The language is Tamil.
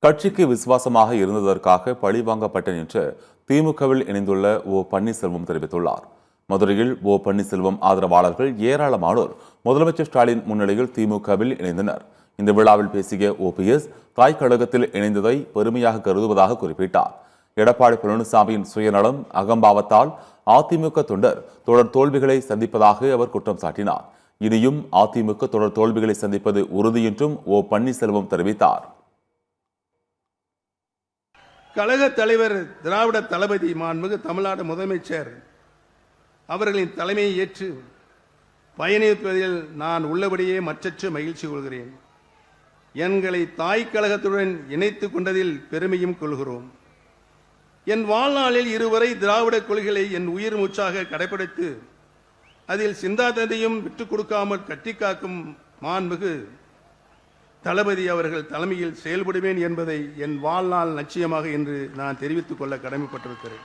கட்சிக்கு விசுவாசமாக இருந்ததற்காக பழிவாங்கப்பட்டேன் என்று திமுகவில் இணைந்துள்ள ஓ பன்னீர்செல்வம் தெரிவித்துள்ளார். மதுரையில் ஓ பன்னீர்செல்வம் ஆதரவாளர்கள் ஏராளமானோர் முதலமைச்சர் ஸ்டாலின் முன்னிலையில் திமுகவில் இணைந்தனர். இந்த விழாவில் பேசிய ஓபிஎஸ் தாய் கழகத்தில் இணைந்ததை பெருமையாக கருதுவதாக குறிப்பிட்டார். எடப்பாடி பழனிசாமியின் சுயநலம் அகம்பாவத்தால் அதிமுக தொண்டர் தொடர் தோல்விகளை சந்திப்பதாக அவர் குற்றம் சாட்டினார். இனியும் அதிமுக தொடர் தோல்விகளை சந்திப்பது உறுதி என்றும் ஓ பன்னீர்செல்வம் தெரிவித்தார். கழக தலைவர் திராவிட தளபதி மாண்புமிகு தமிழ்நாடு முதலமைச்சர் அவர்களின் தலைமையை ஏற்று பயணிப்பதில் நான் உள்ளபடியே மற்றற்ற மகிழ்ச்சி கொள்கிறேன். எங்களை தாய் கழகத்துடன் இணைத்துக் கொண்டதில் பெருமையும் கொள்கிறோம். என் வாழ்நாளில் இருவரை திராவிட கொள்கைகளை என் உயிர் மூச்சாக கடைபிடித்து அதில் சிந்தாந்தத்தையும் விட்டுக் கொடுக்காமல் கட்டி காக்கும் மாண்புமிகு தளபதி அவர்கள் தலைமையில் செயல்படுவேன் என்பதை என் வாழ்நாள் லட்சியமாக இன்று நான் தெரிவித்துக் கொள்ள கடமைப்பட்டிருக்கிறேன்.